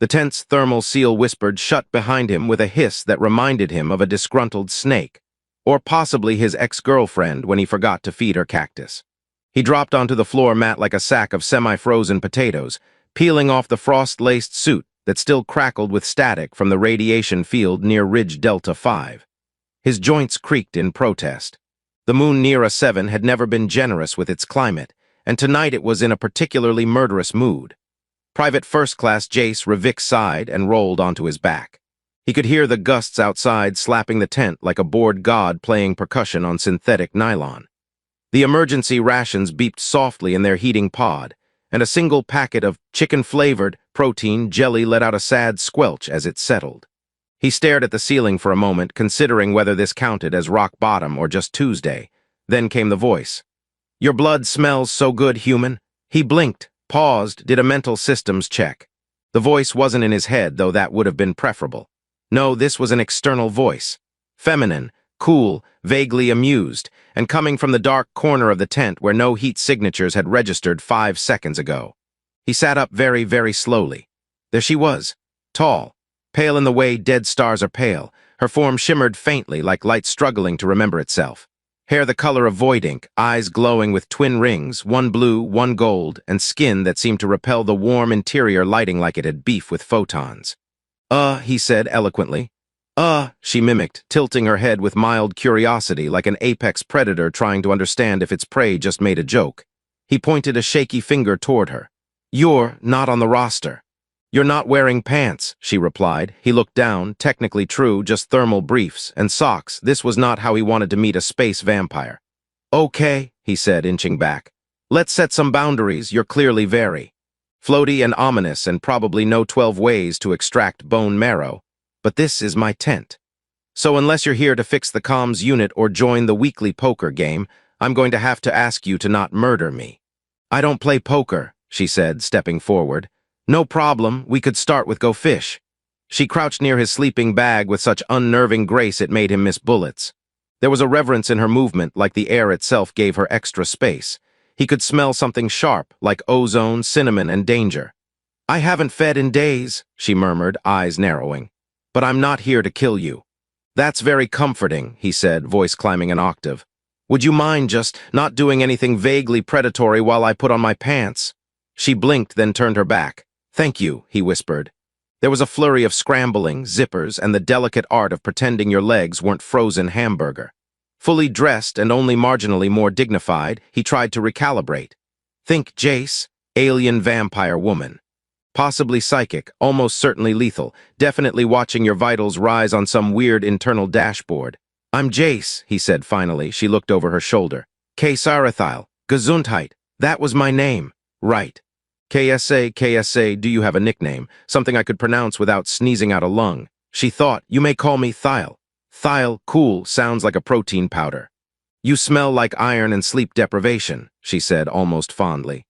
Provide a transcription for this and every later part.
The tent's thermal seal whispered shut behind him with a hiss that reminded him of a disgruntled snake, or possibly his ex-girlfriend when he forgot to feed her cactus. He dropped onto the floor mat like a sack of semi-frozen potatoes, peeling off the frost-laced suit that still crackled with static from the radiation field near Ridge Delta 5. His joints creaked in protest. The moon near a 7 had never been generous with its climate, and tonight it was in a particularly murderous mood. Private First Class Jace Revik sighed and rolled onto his back. He could hear the gusts outside slapping the tent like a bored god playing percussion on synthetic nylon. The emergency rations beeped softly in their heating pod, and a single packet of chicken-flavored protein jelly let out a sad squelch as it settled. He stared at the ceiling for a moment, considering whether this counted as rock bottom or just Tuesday. Then came the voice. "Your blood smells so good, human." He blinked, paused, did a mental systems check. The voice wasn't in his head, though that would have been preferable. No, this was an external voice. Feminine, cool, vaguely amused, and coming from the dark corner of the tent where no heat signatures had registered 5 seconds ago. He sat up very, very slowly. There she was, tall, pale in the way dead stars are pale. Her form shimmered faintly like light struggling to remember itself. Hair the color of void ink, eyes glowing with twin rings, one blue, one gold, and skin that seemed to repel the warm interior lighting like it had beef with photons. He said eloquently. She mimicked, tilting her head with mild curiosity like an apex predator trying to understand if its prey just made a joke. He pointed a shaky finger toward her. "You're not on the roster." "You're not wearing pants," she replied. He looked down, technically true, just thermal briefs and socks. This was not how he wanted to meet a space vampire. "Okay," he said, inching back. "Let's set some boundaries. You're clearly very floaty and ominous and probably know 12 ways to extract bone marrow. But this is my tent. So unless you're here to fix the comms unit or join the weekly poker game, I'm going to have to ask you to not murder me." "I don't play poker," she said, stepping forward. "No problem, we could start with go fish." She crouched near his sleeping bag with such unnerving grace it made him miss bullets. There was a reverence in her movement, like the air itself gave her extra space. He could smell something sharp, like ozone, cinnamon, and danger. "I haven't fed in days," she murmured, eyes narrowing. "But I'm not here to kill you." "That's very comforting," he said, voice climbing an octave. "Would you mind just not doing anything vaguely predatory while I put on my pants?" She blinked, then turned her back. "Thank you," he whispered. There was a flurry of scrambling, zippers, and the delicate art of pretending your legs weren't frozen hamburger. Fully dressed and only marginally more dignified, he tried to recalibrate. Think Jace, alien vampire woman. Possibly psychic, almost certainly lethal, definitely watching your vitals rise on some weird internal dashboard. "I'm Jace," he said finally. She looked over her shoulder. "K. Sarathile, Gesundheit. That was my name." "Right. KSA, do you have a nickname? Something I could pronounce without sneezing out a lung." She thought, "You may call me Thyle." "Thyle, cool, sounds like a protein powder." "You smell like iron and sleep deprivation," she said almost fondly.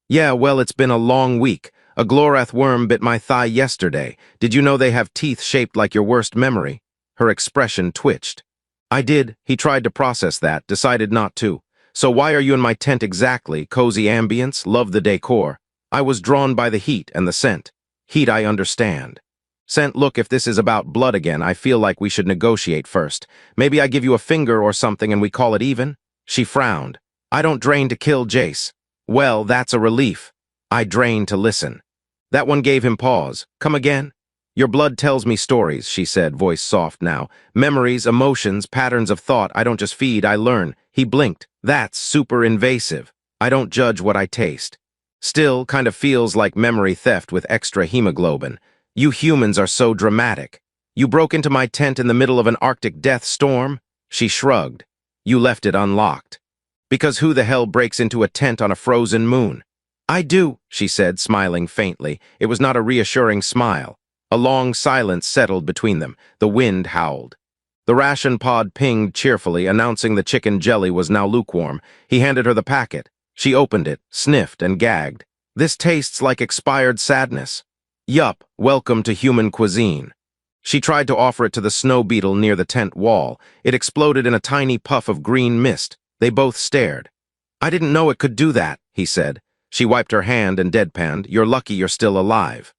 "Yeah, well, it's been a long week. A Glorath worm bit my thigh yesterday. Did you know they have teeth shaped like your worst memory?" Her expression twitched. "I did." He tried to process that, decided not to. "So why are you in my tent exactly? Cozy ambience? Love the decor." "I was drawn by the heat and the scent." "Heat I understand." "Scent, look, if this is about blood again, I feel like we should negotiate first. Maybe I give you a finger or something and we call it even?" She frowned. "I don't drain to kill, Jace." "Well, that's a relief." "I drain to listen." That one gave him pause. "Come again?" "Your blood tells me stories," she said, voice soft now. "Memories, emotions, patterns of thought. I don't just feed, I learn." He blinked. "That's super invasive. I don't judge what I taste." "Still, kind of feels like memory theft with extra hemoglobin. You humans are so dramatic. You broke into my tent in the middle of an Arctic death storm?" She shrugged. "You left it unlocked." "Because who the hell breaks into a tent on a frozen moon?" "I do," she said, smiling faintly. It was not a reassuring smile. A long silence settled between them. The wind howled. The ration pod pinged cheerfully, announcing the chicken jelly was now lukewarm. He handed her the packet. She opened it, sniffed, and gagged. "This tastes like expired sadness." "Yup, welcome to human cuisine." She tried to offer it to the snow beetle near the tent wall. It exploded in a tiny puff of green mist. They both stared. "I didn't know it could do that," he said. She wiped her hand and deadpanned. "You're lucky you're still alive."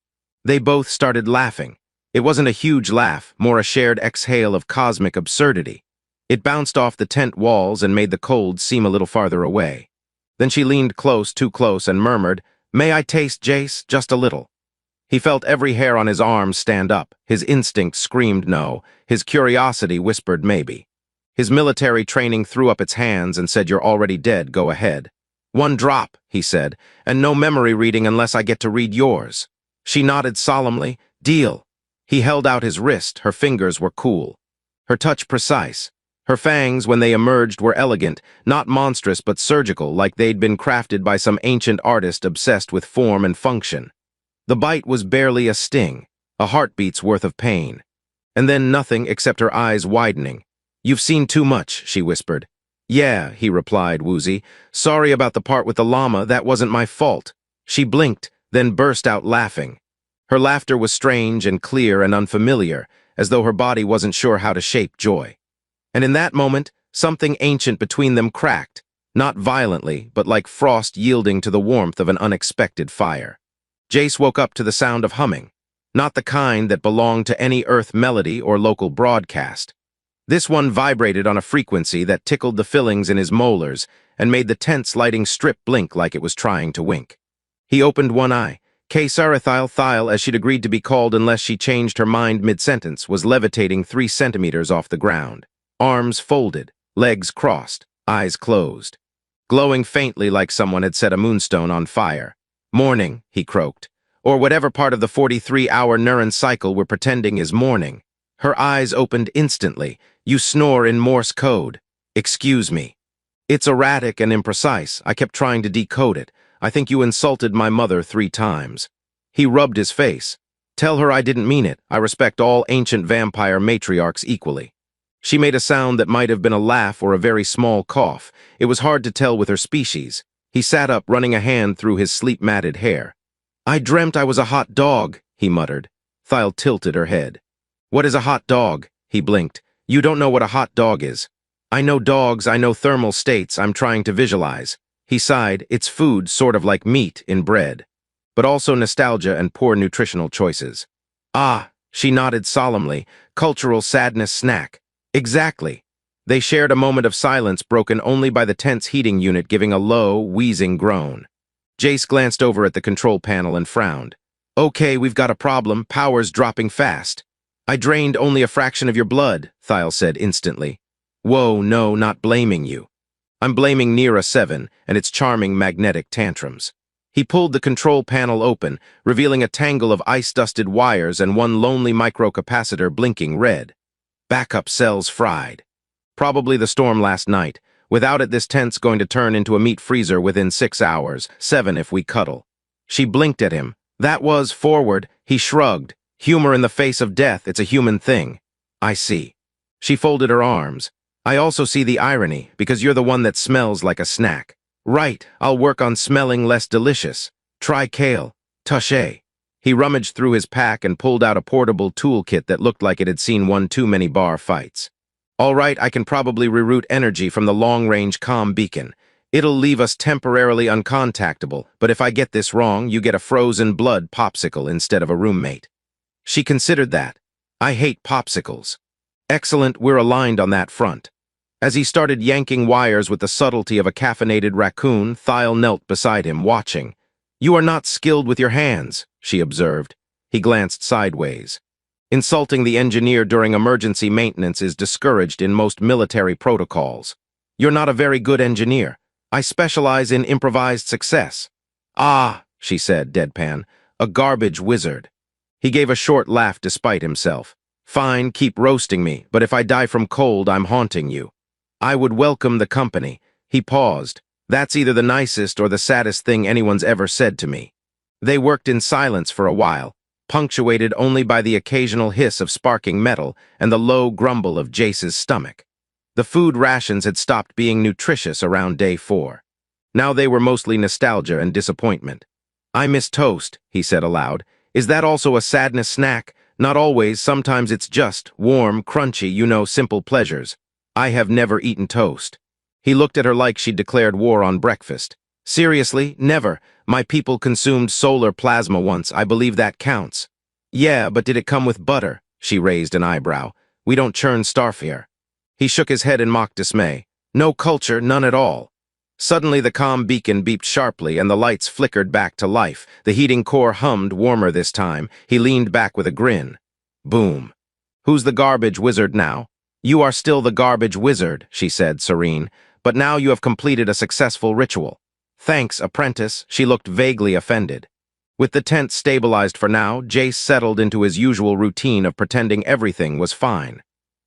They both started laughing. It wasn't a huge laugh, more a shared exhale of cosmic absurdity. It bounced off the tent walls and made the cold seem a little farther away. Then she leaned close, too close, and murmured, "May I taste, Jace? Just a little." He felt every hair on his arm stand up. His instinct screamed no. His curiosity whispered maybe. His military training threw up its hands and said, "You're already dead, go ahead." "One drop," he said, "and no memory reading unless I get to read yours." She nodded solemnly. "Deal." He held out his wrist. Her fingers were cool. Her touch precise. Her fangs, when they emerged, were elegant, not monstrous but surgical, like they'd been crafted by some ancient artist obsessed with form and function. The bite was barely a sting, a heartbeat's worth of pain. And then nothing except her eyes widening. "You've seen too much," she whispered. "Yeah," he replied, woozy. "Sorry about the part with the llama, that wasn't my fault." She blinked, then burst out laughing. Her laughter was strange and clear and unfamiliar, as though her body wasn't sure how to shape joy. And in that moment, something ancient between them cracked, not violently, but like frost yielding to the warmth of an unexpected fire. Jace woke up to the sound of humming, not the kind that belonged to any Earth melody or local broadcast. This one vibrated on a frequency that tickled the fillings in his molars and made the tense lighting strip blink like it was trying to wink. He opened one eye. Thyle, as she'd agreed to be called unless she changed her mind mid-sentence, was levitating 3 centimeters off the ground. Arms folded, legs crossed, eyes closed. Glowing faintly like someone had set a moonstone on fire. "Morning," he croaked. "Or whatever part of the 43-hour neuron cycle we're pretending is morning." Her eyes opened instantly. "You snore in Morse code." "Excuse me." "It's erratic and imprecise. I kept trying to decode it. I think you insulted my mother 3 times. He rubbed his face. "Tell her I didn't mean it. I respect all ancient vampire matriarchs equally." She made a sound that might have been a laugh or a very small cough. It was hard to tell with her species. He sat up, running a hand through his sleep-matted hair. "I dreamt I was a hot dog," he muttered. Thyle tilted her head. "What is a hot dog?" He blinked. "You don't know what a hot dog is." "I know dogs, I know thermal states, I'm trying to visualize." He sighed. "It's food, sort of like meat in bread. But also nostalgia and poor nutritional choices." "Ah," she nodded solemnly. "Cultural sadness snack." "Exactly." They shared a moment of silence broken only by the tent's heating unit giving a low, wheezing groan. Jace glanced over at the control panel and frowned. "Okay, we've got a problem. Power's dropping fast." "I drained only a fraction of your blood," Thyle said instantly. "Whoa, no, not blaming you. I'm blaming Nira 7 and its charming magnetic tantrums." He pulled the control panel open, revealing a tangle of ice-dusted wires and one lonely microcapacitor blinking red. Backup cells fried. Probably the storm last night. Without it, this tent's going to turn into a meat freezer within 6 hours, 7 if we cuddle. She blinked at him. "That was forward." He shrugged. "Humor in the face of death, it's a human thing." "I see." She folded her arms. "I also see the irony, because you're the one that smells like a snack." "Right, I'll work on smelling less delicious. Try kale. Touché." He rummaged through his pack and pulled out a portable toolkit that looked like it had seen one too many bar fights. "All right, I can probably reroute energy from the long-range comm beacon. It'll leave us temporarily uncontactable, but if I get this wrong, you get a frozen blood popsicle instead of a roommate." She considered that. "I hate popsicles." "Excellent, we're aligned on that front." As he started yanking wires with the subtlety of a caffeinated raccoon, Thyle knelt beside him, watching. "You are not skilled with your hands," she observed. He glanced sideways. "Insulting the engineer during emergency maintenance is discouraged in most military protocols. You're not a very good engineer. I specialize in improvised success." "Ah," she said, deadpan, "a garbage wizard." He gave a short laugh despite himself. "Fine, keep roasting me, but if I die from cold, I'm haunting you." "I would welcome the company." He paused. "That's either the nicest or the saddest thing anyone's ever said to me." They worked in silence for a while, punctuated only by the occasional hiss of sparking metal and the low grumble of Jace's stomach. The food rations had stopped being nutritious around day 4. Now they were mostly nostalgia and disappointment. "I miss toast," he said aloud. "Is that also a sadness snack? Not always, sometimes it's just warm, crunchy, simple pleasures. I have never eaten toast." He looked at her like she'd declared war on breakfast. "Seriously, never. My people consumed solar plasma once. I believe that counts." Yeah, but did it come with butter? She raised an eyebrow. We don't churn starfare. He shook his head in mock dismay. No culture, none at all. Suddenly the comm beacon beeped sharply and the lights flickered back to life. The heating core hummed, warmer this time. He leaned back with a grin. Boom. Who's the garbage wizard now? You are still the garbage wizard, she said, serene, but now you have completed a successful ritual. Thanks, apprentice. She looked vaguely offended. With the tent stabilized for now, Jace settled into his usual routine of pretending everything was fine.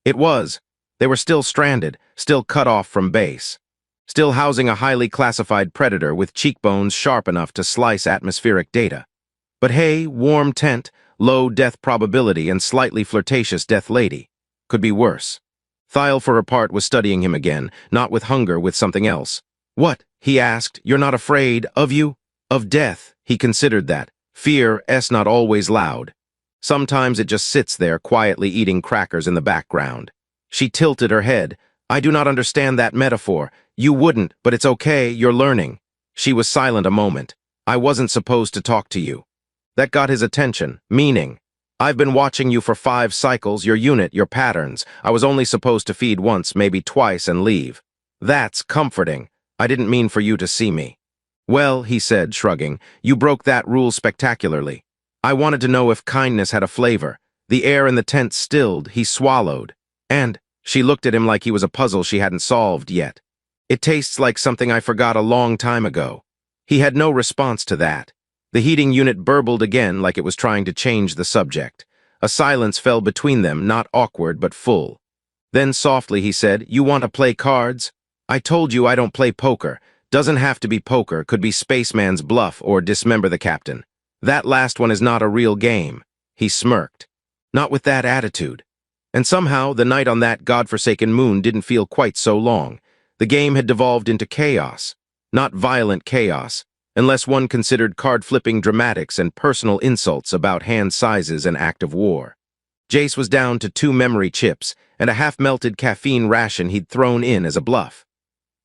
It was. They were still stranded, still cut off from base. Still housing a highly classified predator with cheekbones sharp enough to slice atmospheric data. But hey, warm tent, low death probability, and slightly flirtatious death lady. Could be worse. Thiel, for her part, was studying him again, not with hunger, with something else. What? He asked. You're not afraid, of you? Of death, he considered that. Fear,'s not always loud. Sometimes it just sits there, quietly eating crackers in the background. She tilted her head. I do not understand that metaphor. You wouldn't, but it's okay, you're learning. She was silent a moment. I wasn't supposed to talk to you. That got his attention. Meaning. I've been watching you for 5 cycles, your unit, your patterns. I was only supposed to feed once, maybe twice, and leave. That's comforting. I didn't mean for you to see me. Well, he said, shrugging, you broke that rule spectacularly. I wanted to know if kindness had a flavor. The air in the tent stilled, he swallowed. And, she looked at him like he was a puzzle she hadn't solved yet. It tastes like something I forgot a long time ago. He had no response to that. The heating unit burbled again like it was trying to change the subject. A silence fell between them, not awkward but full. Then softly he said, You want to play cards? I told you I don't play poker. Doesn't have to be poker, could be spaceman's bluff or dismember the captain. That last one is not a real game. He smirked. Not with that attitude. And somehow, the night on that godforsaken moon didn't feel quite so long. The game had devolved into chaos. Not violent chaos, unless one considered card-flipping dramatics and personal insults about hand sizes and act of war. Jace was down to 2 memory chips and a half-melted caffeine ration he'd thrown in as a bluff.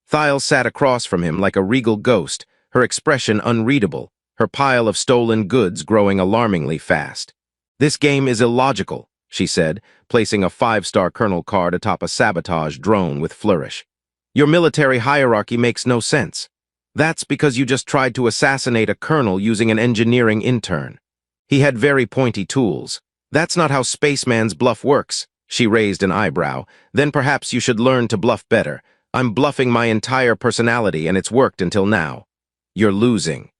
Thiel sat across from him like a regal ghost, her expression unreadable, her pile of stolen goods growing alarmingly fast. This game is illogical, she said, placing a 5-star colonel card atop a sabotage drone with flourish. Your military hierarchy makes no sense. That's because you just tried to assassinate a colonel using an engineering intern. He had very pointy tools. That's not how spaceman's bluff works. She raised an eyebrow. Then perhaps you should learn to bluff better. I'm bluffing my entire personality and it's worked until now. You're losing.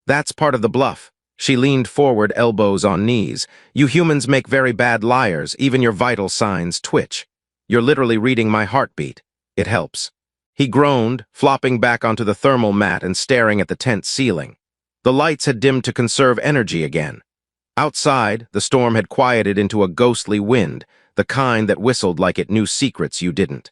That's part of the bluff. She leaned forward, elbows on knees. You humans make very bad liars, even your vital signs twitch. You're literally reading my heartbeat. It helps. He groaned, flopping back onto the thermal mat and staring at the tent ceiling. The lights had dimmed to conserve energy again. Outside, the storm had quieted into a ghostly wind, the kind that whistled like it knew secrets you didn't.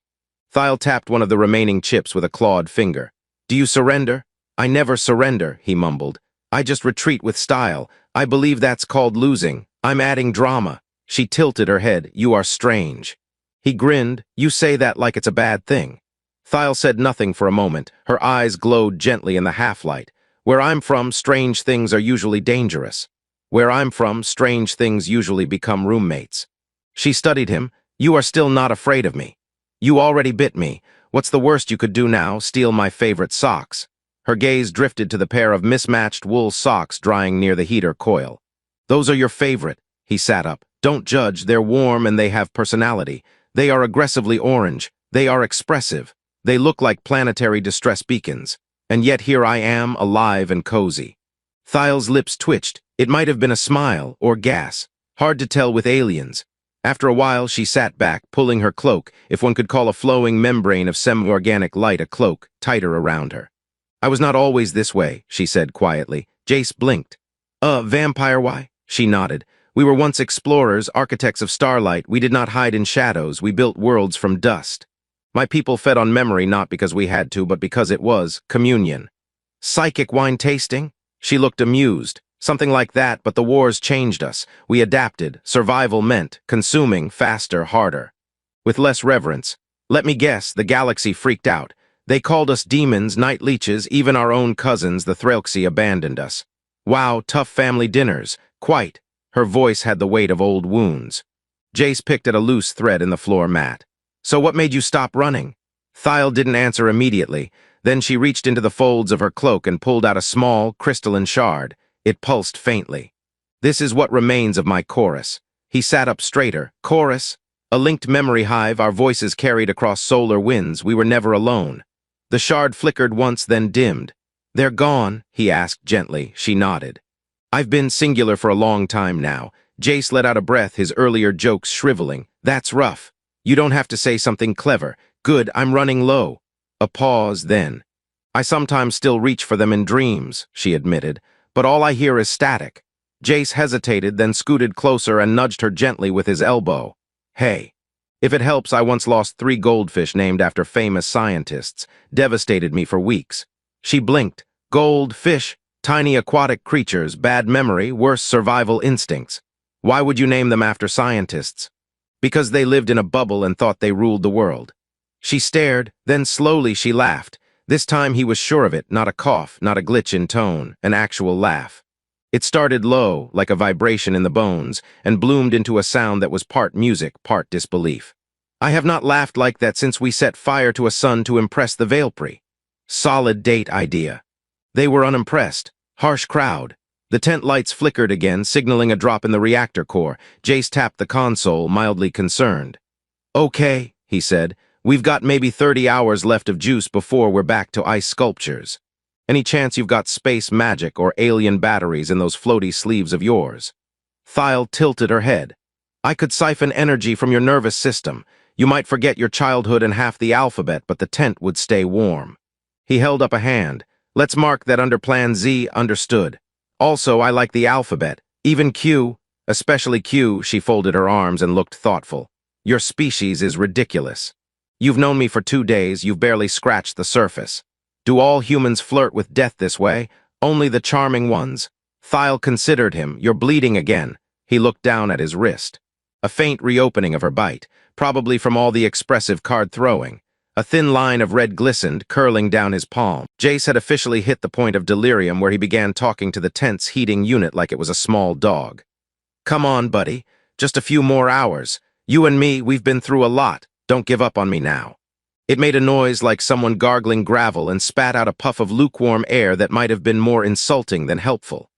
Thiel tapped one of the remaining chips with a clawed finger. Do you surrender? I never surrender, he mumbled. I just retreat with style. I believe that's called losing. I'm adding drama. She tilted her head. You are strange. He grinned. You say that like it's a bad thing. Thiel said nothing for a moment. Her eyes glowed gently in the half-light. Where I'm from, strange things are usually dangerous. Where I'm from, strange things usually become roommates. She studied him. You are still not afraid of me. You already bit me. What's the worst you could do now? Steal my favorite socks. Her gaze drifted to the pair of mismatched wool socks drying near the heater coil. Those are your favorite. He sat up. Don't judge. They're warm and they have personality. They are aggressively orange. They are expressive. They look like planetary distress beacons. And yet here I am, alive and cozy. Thiel's lips twitched. It might have been a smile or gas. Hard to tell with aliens. After a while, she sat back, pulling her cloak, if one could call a flowing membrane of semi-organic light a cloak, tighter around her. I was not always this way, she said quietly. Jace blinked. Vampire why? She nodded. We were once explorers, architects of starlight. We did not hide in shadows. We built worlds from dust. My people fed on memory not because we had to, but because it was communion. Psychic wine tasting? She looked amused. Something like that, but the wars changed us. We adapted. Survival meant consuming faster, harder. With less reverence. Let me guess, the galaxy freaked out. They called us demons, night leeches, even our own cousins, the Threlxi, abandoned us. Wow, tough family dinners. Quite. Her voice had the weight of old wounds. Jace picked at a loose thread in the floor mat. "So what made you stop running?" Thyle didn't answer immediately. Then she reached into the folds of her cloak and pulled out a small, crystalline shard. It pulsed faintly. "This is what remains of my chorus." He sat up straighter. "Chorus? A linked memory hive, our voices carried across solar winds. We were never alone." The shard flickered once, then dimmed. "They're gone?" he asked gently. She nodded. "I've been singular for a long time now." Jace let out a breath, his earlier jokes shriveling. "That's rough. You don't have to say something clever. Good, I'm running low." A pause, then. "I sometimes still reach for them in dreams," she admitted, "but all I hear is static." Jace hesitated, then scooted closer and nudged her gently with his elbow. "Hey. If it helps, I once lost 3 goldfish named after famous scientists. Devastated me for weeks." She blinked. "Gold, fish, tiny aquatic creatures, bad memory, worse survival instincts. Why would you name them after scientists?" "Because they lived in a bubble and thought they ruled the world." She stared, then slowly she laughed. This time he was sure of it, not a cough, not a glitch in tone, an actual laugh. It started low, like a vibration in the bones, and bloomed into a sound that was part music, part disbelief. "I have not laughed like that since we set fire to a sun to impress the Veilpri." Solid date idea. They were unimpressed. Harsh crowd. The tent lights flickered again, signaling a drop in the reactor core. Jace tapped the console, mildly concerned. "Okay," he said. "We've got maybe 30 hours left of juice before we're back to ice sculptures. Any chance you've got space magic or alien batteries in those floaty sleeves of yours?" Thyle tilted her head. "I could siphon energy from your nervous system. You might forget your childhood and half the alphabet, but the tent would stay warm." He held up a hand. "Let's mark that under Plan Z, understood. Also, I like the alphabet. Even Q, especially Q." She folded her arms and looked thoughtful. "Your species is ridiculous. You've known me for 2 days, you've barely scratched the surface. Do all humans flirt with death this way? Only the charming ones?" Thyle considered him. "You're bleeding again." He looked down at his wrist. A faint reopening of her bite, probably from all the expressive card throwing. A thin line of red glistened, curling down his palm. Jace had officially hit the point of delirium where he began talking to the tent's heating unit like it was a small dog. "Come on, buddy. Just a few more hours. You and me, we've been through a lot. Don't give up on me now." It made a noise like someone gargling gravel and spat out a puff of lukewarm air that might have been more insulting than helpful.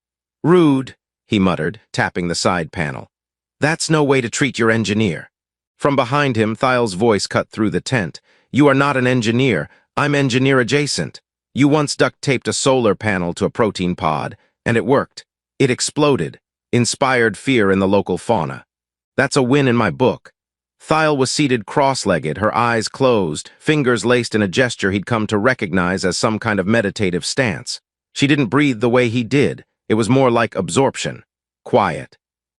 "Rude," he muttered, tapping the side panel. "That's no way to treat your engineer." From behind him, Thyle's voice cut through the tent. "You are not an engineer. I'm engineer adjacent. You once duct-taped a solar panel to a protein pod, and it worked. It exploded, inspired fear in the local fauna. That's a win in my book." Thyle was seated cross-legged, her eyes closed, fingers laced in a gesture he'd come to recognize as some kind of meditative stance. She didn't breathe the way he did. It was more like absorption. Quiet.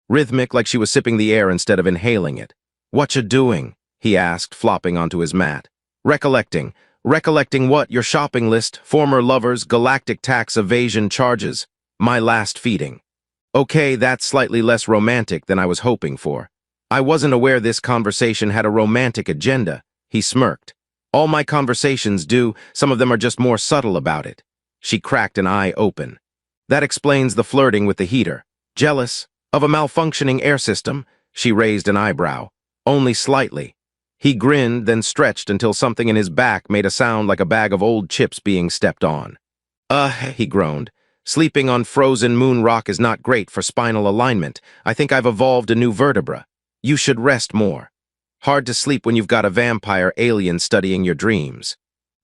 Rhythmic, like she was sipping the air instead of inhaling it. "Whatcha doing?" he asked, flopping onto his mat. "Recollecting. Recollecting what? Your shopping list, former lovers, galactic tax evasion charges. My last feeding." "Okay, that's slightly less romantic than I was hoping for." "I wasn't aware this conversation had a romantic agenda," he smirked. "All my conversations do, some of them are just more subtle about it." She cracked an eye open. "That explains the flirting with the heater. Jealous? Of a malfunctioning air system?" She raised an eyebrow. "Only slightly." He grinned, then stretched until something in his back made a sound like a bag of old chips being stepped on. He groaned. "Sleeping on frozen moon rock is not great for spinal alignment. I think I've evolved a new vertebra. You should rest more. Hard to sleep when you've got a vampire alien studying your dreams."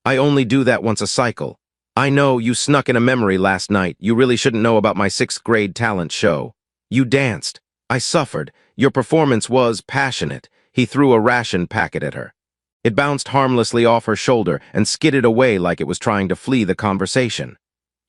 "I only do that once a cycle." "I know, you snuck in a memory last night. You really shouldn't know about my 6th grade talent show. You danced. I suffered. Your performance was passionate." He threw a ration packet at her. It bounced harmlessly off her shoulder and skidded away like it was trying to flee the conversation.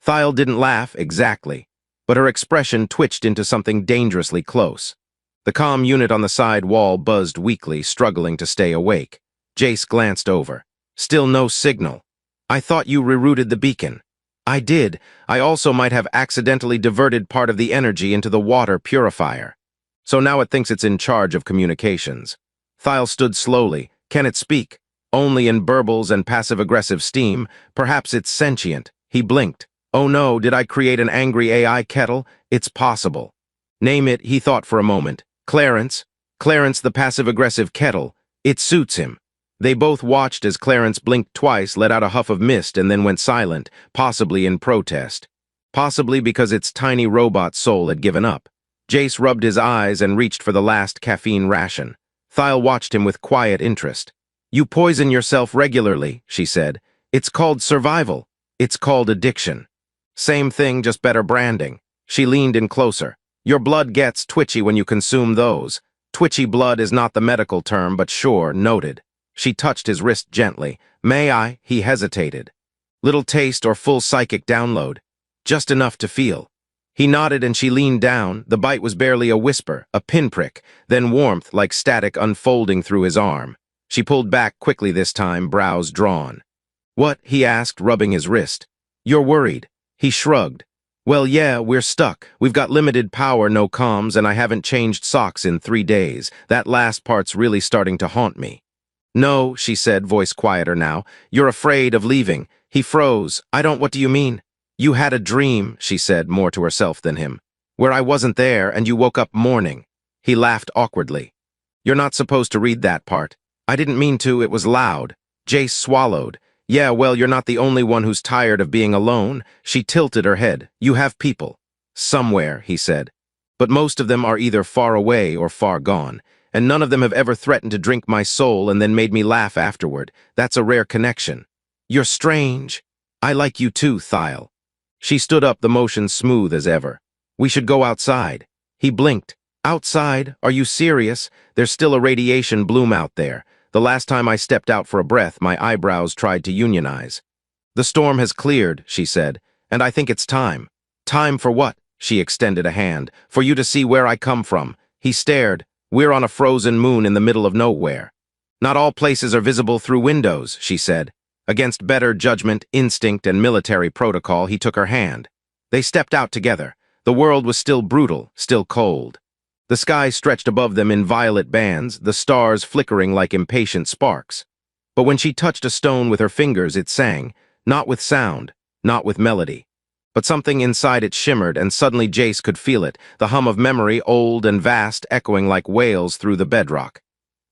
Thyle didn't laugh, exactly, but her expression twitched into something dangerously close. The comm unit on the side wall buzzed weakly, struggling to stay awake. Jace glanced over. "Still no signal." "I thought you rerouted the beacon." "I did. I also might have accidentally diverted part of the energy into the water purifier. So now it thinks it's in charge of communications." Thyle stood slowly. "Can it speak?" "Only in burbles and passive-aggressive steam. Perhaps it's sentient." He blinked. "Oh no, did I create an angry AI kettle? It's possible." Name it, he thought for a moment. Clarence. Clarence the passive-aggressive kettle. It suits him. They both watched as Clarence blinked twice, let out a huff of mist, and then went silent, possibly in protest. Possibly because its tiny robot soul had given up. Jace rubbed his eyes and reached for the last caffeine ration. Thyle watched him with quiet interest. You poison yourself regularly, she said. It's called survival. It's called addiction. Same thing, just better branding. She leaned in closer. Your blood gets twitchy when you consume those. Twitchy blood is not the medical term, but sure, noted. She touched his wrist gently. May I? He hesitated. Little taste or full psychic download. Just enough to feel. He nodded and she leaned down. The bite was barely a whisper, a pinprick, then warmth like static unfolding through his arm. She pulled back quickly this time, brows drawn. What? He asked, rubbing his wrist. You're worried. He shrugged. Well, yeah, we're stuck. We've got limited power, no comms, and I haven't changed socks in 3 days. That last part's really starting to haunt me. No, she said, voice quieter now. You're afraid of leaving. He froze. What do you mean? You had a dream, she said, more to herself than him, where I wasn't there and you woke up mourning. He laughed awkwardly. You're not supposed to read that part. I didn't mean to, it was loud. Jace swallowed. Yeah, well, you're not the only one who's tired of being alone. She tilted her head. You have people. Somewhere, he said. But most of them are either far away or far gone, and none of them have ever threatened to drink my soul and then made me laugh afterward. That's a rare connection. You're strange. I like you too, Thyle. She stood up, the motion smooth as ever. We should go outside. He blinked. Outside? Are you serious? There's still a radiation bloom out there. The last time I stepped out for a breath, my eyebrows tried to unionize. The storm has cleared, she said, and I think it's time. Time for what? She extended a hand. For you to see where I come from. He stared. We're on a frozen moon in the middle of nowhere. Not all places are visible through windows, she said. Against better judgment, instinct, and military protocol, he took her hand. They stepped out together. The world was still brutal, still cold. The sky stretched above them in violet bands, the stars flickering like impatient sparks. But when she touched a stone with her fingers, it sang, not with sound, not with melody. But something inside it shimmered, and suddenly Jace could feel it, the hum of memory, old and vast, echoing like wails through the bedrock.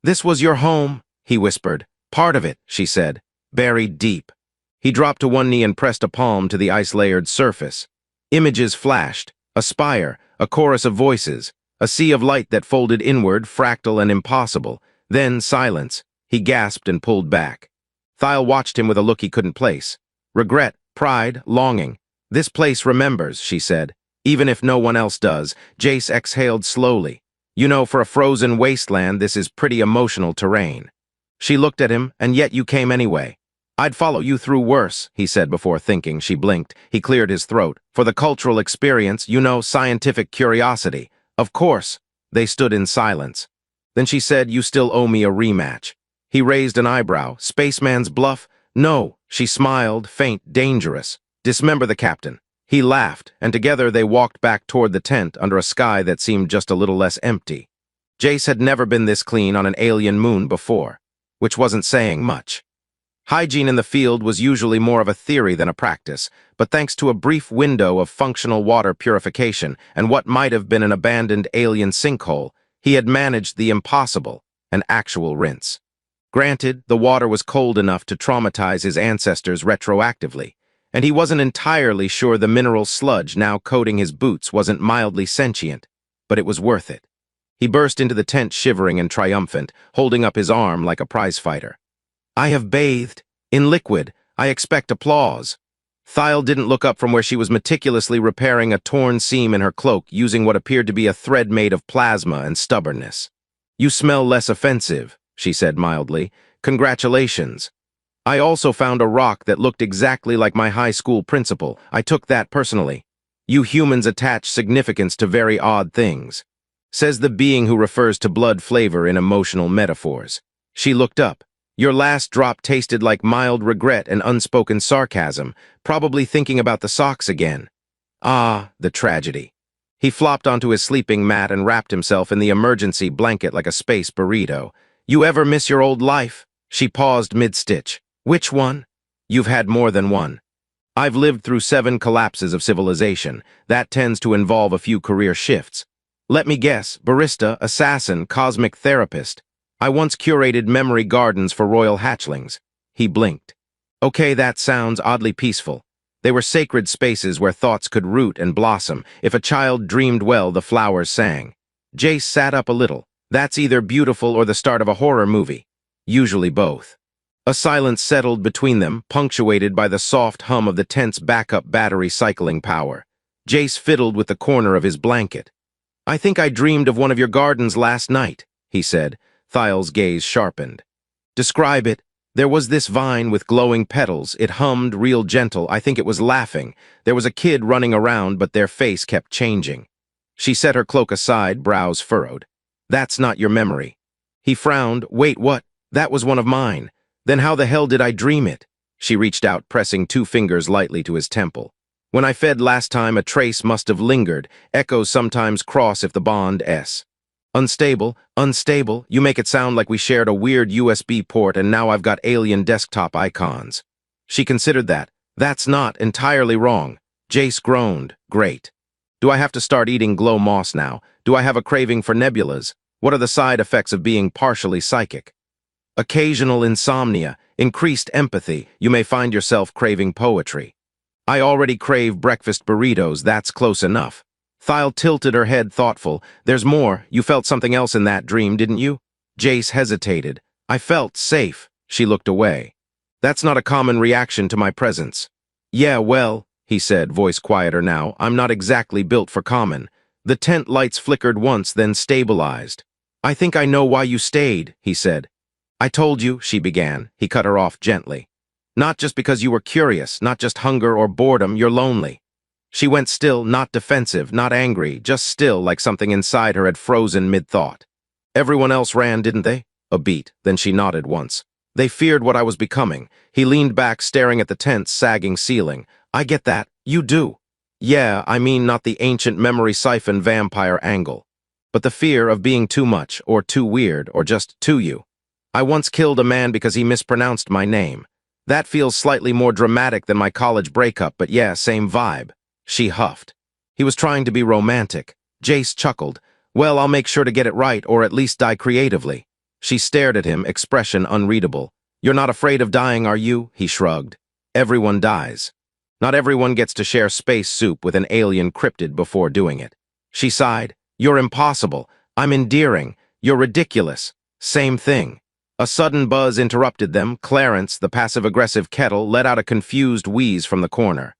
This was your home, he whispered. Part of it, she said. Buried deep. He dropped to one knee and pressed a palm to the ice-layered surface. Images flashed, a spire, a chorus of voices, a sea of light that folded inward, fractal and impossible. Then silence. He gasped and pulled back. Thyle watched him with a look he couldn't place. Regret, pride, longing. This place remembers, she said. Even if no one else does. Jace exhaled slowly. You know, for a frozen wasteland, this is pretty emotional terrain. She looked at him, and yet you came anyway. I'd follow you through worse, he said before thinking. She blinked. He cleared his throat. For the cultural experience, you know, scientific curiosity. Of course. They stood in silence. Then she said, you still owe me a rematch. He raised an eyebrow. Spaceman's bluff? No. She smiled, faint, dangerous. Dismember the captain. He laughed, and together they walked back toward the tent under a sky that seemed just a little less empty. Jace had never been this clean on an alien moon before, which wasn't saying much. Hygiene in the field was usually more of a theory than a practice, but thanks to a brief window of functional water purification and what might have been an abandoned alien sinkhole, he had managed the impossible, an actual rinse. Granted, the water was cold enough to traumatize his ancestors retroactively, and he wasn't entirely sure the mineral sludge now coating his boots wasn't mildly sentient, but it was worth it. He burst into the tent shivering and triumphant, holding up his arm like a prizefighter. I have bathed. In liquid. I expect applause. Thyle didn't look up from where she was meticulously repairing a torn seam in her cloak using what appeared to be a thread made of plasma and stubbornness. You smell less offensive, she said mildly. Congratulations. I also found a rock that looked exactly like my high school principal. I took that personally. You humans attach significance to very odd things, says the being who refers to blood flavor in emotional metaphors. She looked up. Your last drop tasted like mild regret and unspoken sarcasm, probably thinking about the socks again. Ah, the tragedy. He flopped onto his sleeping mat and wrapped himself in the emergency blanket like a space burrito. You ever miss your old life? She paused mid-stitch. Which one? You've had more than one. I've lived through 7 collapses of civilization. That tends to involve a few career shifts. Let me guess, barista, assassin, cosmic therapist. I once curated memory gardens for royal hatchlings. He blinked. Okay, that sounds oddly peaceful. They were sacred spaces where thoughts could root and blossom. If a child dreamed well, the flowers sang. Jace sat up a little. That's either beautiful or the start of a horror movie. Usually both. A silence settled between them, punctuated by the soft hum of the tent's backup battery cycling power. Jace fiddled with the corner of his blanket. I think I dreamed of one of your gardens last night, he said. Thial's gaze sharpened. Describe it. There was this vine with glowing petals. It hummed real gentle. I think it was laughing. There was a kid running around, but their face kept changing. She set her cloak aside, brows furrowed. That's not your memory. He frowned. Wait, what? That was one of mine. Then how the hell did I dream it? She reached out, pressing 2 fingers lightly to his temple. When I fed last time, a trace must have lingered. Echoes sometimes cross if the bond S. Unstable, unstable. You make it sound like we shared a weird USB port and now I've got alien desktop icons. She considered that. That's not entirely wrong. Jace groaned. Great. Do I have to start eating glow moss now? Do I have a craving for nebulas? What are the side effects of being partially psychic? Occasional insomnia, increased empathy. You may find yourself craving poetry. I already crave breakfast burritos. That's close enough. Thial tilted her head, thoughtful. There's more. You felt something else in that dream, didn't you? Jace hesitated. I felt safe. She looked away. That's not a common reaction to my presence. Yeah, well, he said, voice quieter now, I'm not exactly built for common. The tent lights flickered once, then stabilized. I think I know why you stayed, he said. I told you, she began. He cut her off gently. Not just because you were curious, not just hunger or boredom, you're lonely. She went still, not defensive, not angry, just still like something inside her had frozen mid-thought. Everyone else ran, didn't they? A beat, then she nodded once. They feared what I was becoming. He leaned back, staring at the tent's sagging ceiling. I get that. You do. Yeah, I mean not the ancient memory siphon vampire angle, but the fear of being too much, or too weird, or just too you. I once killed a man because he mispronounced my name. That feels slightly more dramatic than my college breakup, but yeah, same vibe. She huffed. He was trying to be romantic. Jace chuckled. Well, I'll make sure to get it right, or at least die creatively. She stared at him, expression unreadable. You're not afraid of dying, are you? He shrugged. Everyone dies. Not everyone gets to share space soup with an alien cryptid before doing it. She sighed. You're impossible. I'm endearing. You're ridiculous. Same thing. A sudden buzz interrupted them. Clarence, the passive-aggressive kettle, let out a confused wheeze from the corner.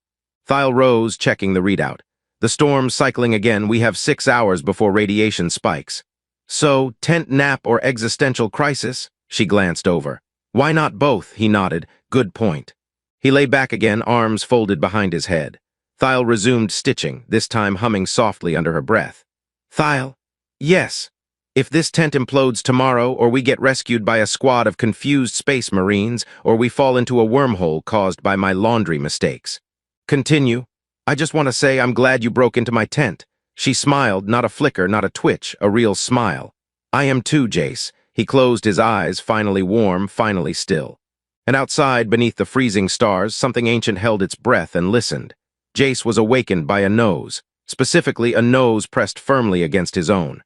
Thial rose, checking the readout. The storm's cycling again. We have 6 hours before radiation spikes. So, tent nap or existential crisis? She glanced over. Why not both? He nodded. Good point. He lay back again, arms folded behind his head. Thial resumed stitching, this time humming softly under her breath. Thial? Yes. If this tent implodes tomorrow, or we get rescued by a squad of confused space marines, or we fall into a wormhole caused by my laundry mistakes. Continue. I just want to say I'm glad you broke into my tent. She smiled, not a flicker, not a twitch, a real smile. I am too, Jace. He closed his eyes, finally warm, finally still. And outside, beneath the freezing stars, something ancient held its breath and listened. Jace was awakened by a nose, specifically a nose pressed firmly against his own.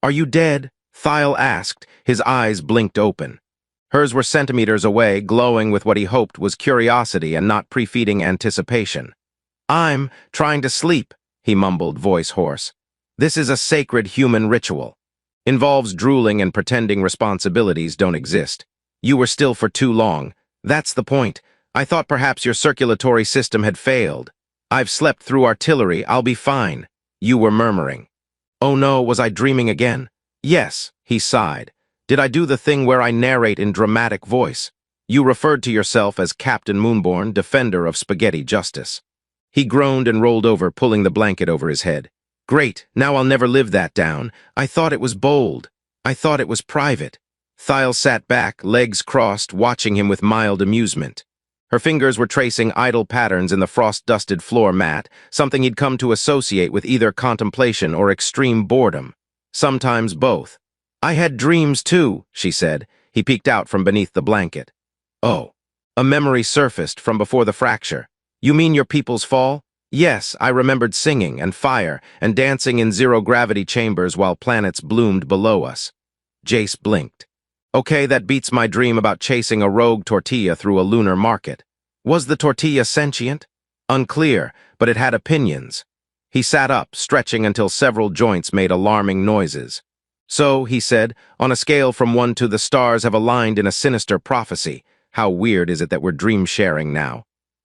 Are you dead? Thial asked, his eyes blinked open. Hers were centimeters away, glowing with what he hoped was curiosity and not pre-feeding anticipation. I'm trying to sleep, he mumbled, voice hoarse. This is a sacred human ritual. Involves drooling and pretending responsibilities don't exist. You were still for too long. That's the point. I thought perhaps your circulatory system had failed. I've slept through artillery. I'll be fine. You were murmuring. Oh no, was I dreaming again? Yes, he sighed. Did I do the thing where I narrate in dramatic voice? You referred to yourself as Captain Moonborn, defender of spaghetti justice. He groaned and rolled over, pulling the blanket over his head. Great, now I'll never live that down. I thought it was bold. I thought it was private. Thial sat back, legs crossed, watching him with mild amusement. Her fingers were tracing idle patterns in the frost-dusted floor mat, something he'd come to associate with either contemplation or extreme boredom. Sometimes both. I had dreams too, she said. He peeked out from beneath the blanket. Oh. A memory surfaced from before the fracture. You mean your people's fall? Yes, I remembered singing and fire and dancing in zero-gravity chambers while planets bloomed below us. Jace blinked. Okay, that beats my dream about chasing a rogue tortilla through a lunar market. Was the tortilla sentient? Unclear, but it had opinions. He sat up, stretching until several joints made alarming noises. So, he said, on a scale from 1 to the stars have aligned in a sinister prophecy. How weird is it that we're dream-sharing now?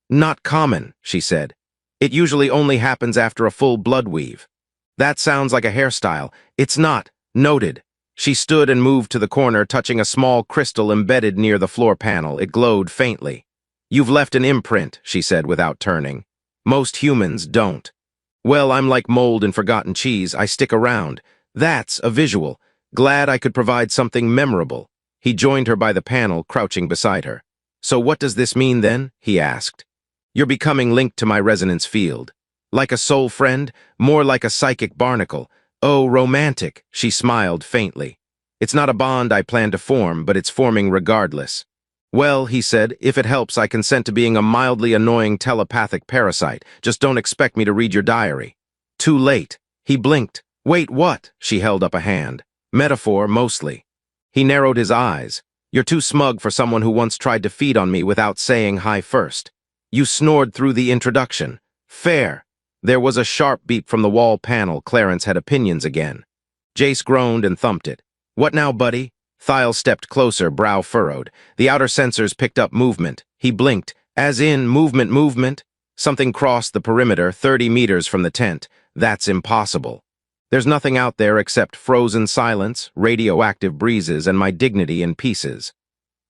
Not common, she said. It usually only happens after a full blood weave. That sounds like a hairstyle. It's not. Noted. She stood and moved to the corner, touching a small crystal embedded near the floor panel. It glowed faintly. You've left an imprint, she said without turning. Most humans don't. Well, I'm like mold and forgotten cheese. I stick around. That's a visual. Glad I could provide something memorable. He joined her by the panel, crouching beside her. So what does this mean then? He asked. You're becoming linked to my resonance field. Like a soul friend, more like a psychic barnacle. Oh, romantic, she smiled faintly. It's not a bond I plan to form, but it's forming regardless. Well, he said, if it helps, I consent to being a mildly annoying telepathic parasite. Just don't expect me to read your diary. Too late. He blinked. Wait, what? She held up a hand. Metaphor, mostly. He narrowed his eyes. You're too smug for someone who once tried to feed on me without saying hi first. You snored through the introduction. Fair. There was a sharp beep from the wall panel. Clarence had opinions again. Jace groaned and thumped it. What now, buddy? Thiel stepped closer, brow furrowed. The outer sensors picked up movement. He blinked. As in, movement. Something crossed the perimeter, 30 meters from the tent. That's impossible. There's nothing out there except frozen silence, radioactive breezes, and my dignity in pieces.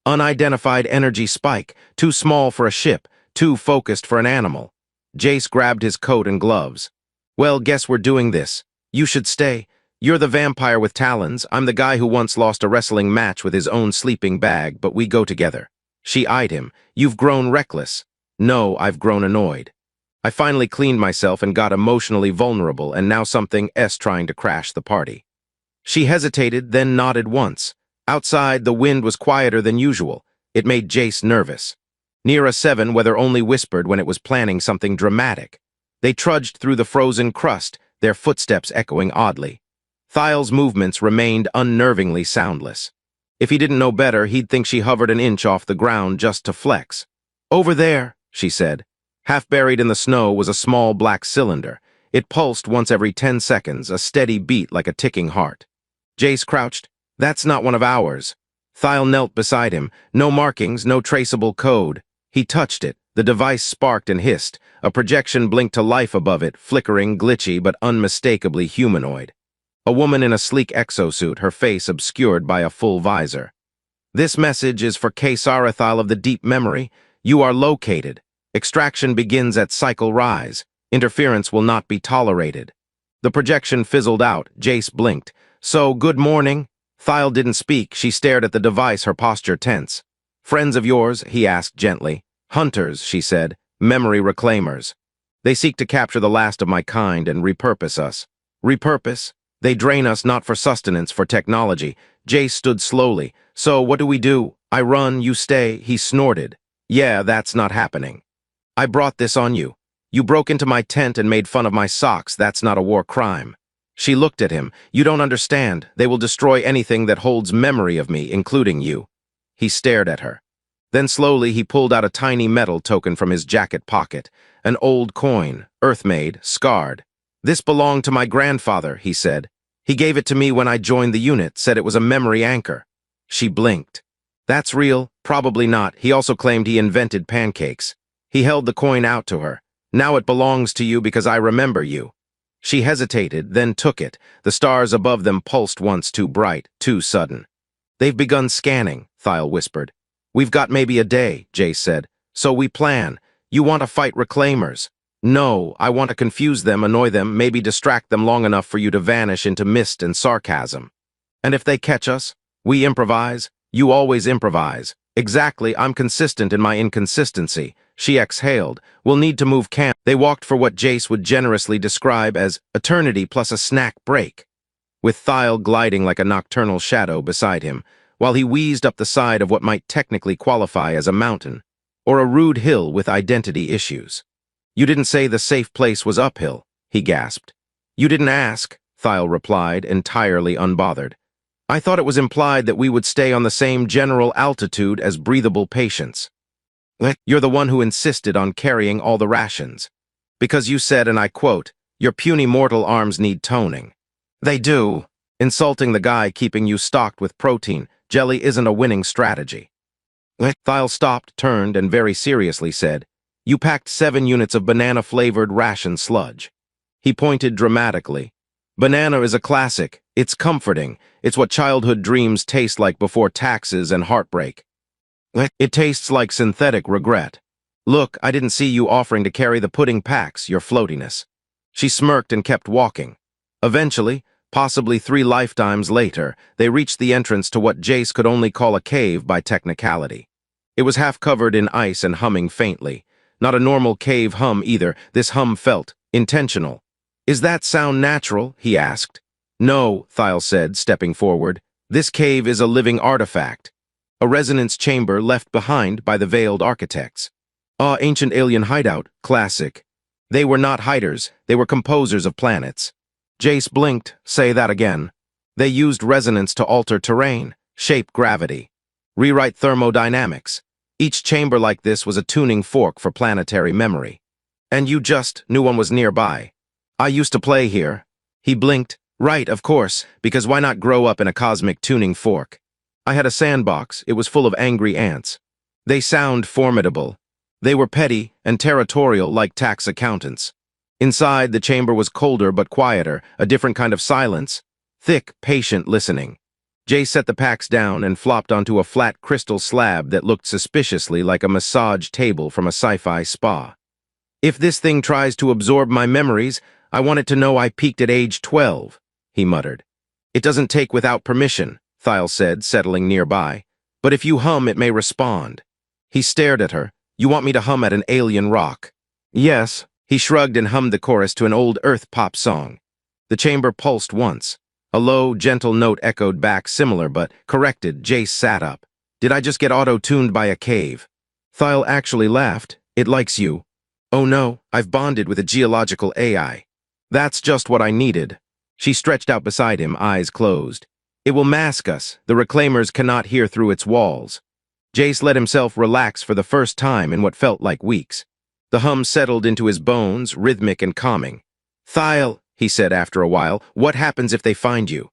Unidentified energy spike, too small for a ship, too focused for an animal. Jace grabbed his coat and gloves. Well, guess we're doing this. You should stay. You're the vampire with talons. I'm the guy who once lost a wrestling match with his own sleeping bag, but we go together. She eyed him. You've grown reckless. No, I've grown annoyed. I finally cleaned myself and got emotionally vulnerable, and now something S trying to crash the party. She hesitated, then nodded once. Outside, the wind was quieter than usual. It made Jace nervous. Near a 7, Weather only whispered when it was planning something dramatic. They trudged through the frozen crust, their footsteps echoing oddly. Thiel's movements remained unnervingly soundless. If he didn't know better, he'd think she hovered an inch off the ground just to flex. Over there, she said. Half buried in the snow was a small black cylinder. It pulsed once every 10 seconds, a steady beat like a ticking heart. Jace crouched. That's not one of ours. Thiel knelt beside him. No markings, no traceable code. He touched it. The device sparked and hissed. A projection blinked to life above it, flickering, glitchy, but unmistakably humanoid. A woman in a sleek exosuit, her face obscured by a full visor. This message is for Thiel of the Deep Memory. You are located. Extraction begins at cycle rise. Interference will not be tolerated. The projection fizzled out. Jace blinked. So, good morning. Thiel didn't speak. She stared at the device, her posture tense. Friends of yours? He asked gently. Hunters, she said. Memory reclaimers. They seek to capture the last of my kind and repurpose us. Repurpose? They drain us not for sustenance, for technology. Jace stood slowly. So, what do we do? I run, you stay. He snorted. Yeah, that's not happening. I brought this on you. You broke into my tent and made fun of my socks. That's not a war crime. She looked at him. You don't understand. They will destroy anything that holds memory of me, including you. He stared at her. Then slowly he pulled out a tiny metal token from his jacket pocket. An old coin, earth-made, scarred. This belonged to my grandfather, he said. He gave it to me when I joined the unit, said it was a memory anchor. She blinked. That's real? Probably not. He also claimed he invented pancakes. He held the coin out to her. Now it belongs to you because I remember you. She hesitated, then took it. The stars above them pulsed once, too bright, too sudden. They've begun scanning, Thiel whispered. We've got maybe a day, Jace said. So we plan. You want to fight reclaimers? No, I want to confuse them, annoy them, maybe distract them long enough for you to vanish into mist and sarcasm. And if they catch us, we improvise. You always improvise. Exactly, I'm consistent in my inconsistency. She exhaled. We'll need to move camp. They walked for what Jace would generously describe as eternity plus a snack break, with Thiel gliding like a nocturnal shadow beside him, while he wheezed up the side of what might technically qualify as a mountain, or a rude hill with identity issues. You didn't say the safe place was uphill, he gasped. You didn't ask, Thyle replied, entirely unbothered. I thought it was implied that we would stay on the same general altitude as breathable patients. You're the one who insisted on carrying all the rations. Because you said, and I quote, your puny mortal arms need toning. They do. Insulting the guy keeping you stocked with protein, jelly isn't a winning strategy. Thyle stopped, turned, and very seriously said, you packed 7 units of banana-flavored ration sludge. He pointed dramatically. Banana is a classic. It's comforting. It's what childhood dreams taste like before taxes and heartbreak. It tastes like synthetic regret. Look, I didn't see you offering to carry the pudding packs, your floatiness. She smirked and kept walking. Eventually, possibly 3 lifetimes later, they reached the entrance to what Jace could only call a cave by technicality. It was half covered in ice and humming faintly. Not a normal cave hum either. This hum felt intentional. Is that sound natural? He asked. No, Thyle said, stepping forward. This cave is a living artifact. A resonance chamber left behind by the veiled architects. Ancient alien hideout. Classic. They were not hiders. They were composers of planets. Jace blinked. Say that again. They used resonance to alter terrain, shape gravity, rewrite thermodynamics. Each chamber like this was a tuning fork for planetary memory. And you just knew one was nearby. I used to play here. He blinked. Right, of course, because why not grow up in a cosmic tuning fork? I had a sandbox. It was full of angry ants. They sound formidable. They were petty and territorial like tax accountants. Inside, the chamber was colder but quieter, a different kind of silence. Thick, patient listening. Jay set the packs down and flopped onto a flat crystal slab that looked suspiciously like a massage table from a sci-fi spa. If this thing tries to absorb my memories, I want it to know I peaked at age 12, he muttered. It doesn't take without permission, Thyle said, settling nearby. But if you hum, it may respond. He stared at her. You want me to hum at an alien rock? Yes. He shrugged and hummed the chorus to an old Earth pop song. The chamber pulsed once. A low, gentle note echoed back, similar but corrected. Jace sat up. Did I just get auto-tuned by a cave? Thyle actually laughed. It likes you. Oh no, I've bonded with a geological AI. That's just what I needed. She stretched out beside him, eyes closed. It will mask us. The reclaimers cannot hear through its walls. Jace let himself relax for the first time in what felt like weeks. The hum settled into his bones, rhythmic and calming. Thyle, he said after a while, what happens if they find you?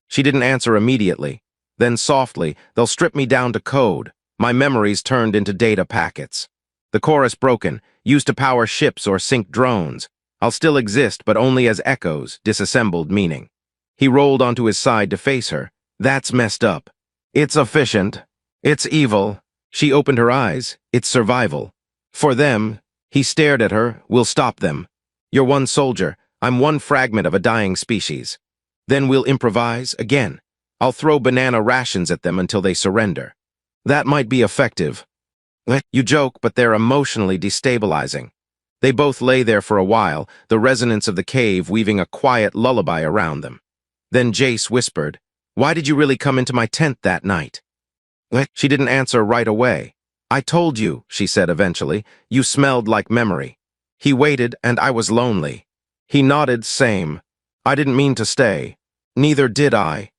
She didn't answer immediately. Then softly, they'll strip me down to code. My memories turned into data packets. The chorus broken, used to power ships or sink drones. I'll still exist, but only as echoes, disassembled meaning. He rolled onto his side to face her. That's messed up. It's efficient. It's evil. She opened her eyes. It's survival. For them, he stared at her. We'll stop them. You're one soldier. I'm one fragment of a dying species. Then we'll improvise again. I'll throw banana rations at them until they surrender. That might be effective. You joke, but they're emotionally destabilizing. They both lay there for a while, the resonance of the cave weaving a quiet lullaby around them. Then Jace whispered, Why did you really come into my tent that night? She didn't answer right away. I told you, she said eventually, you smelled like memory. He waited, and I was lonely. He nodded, same. I didn't mean to stay. Neither did I.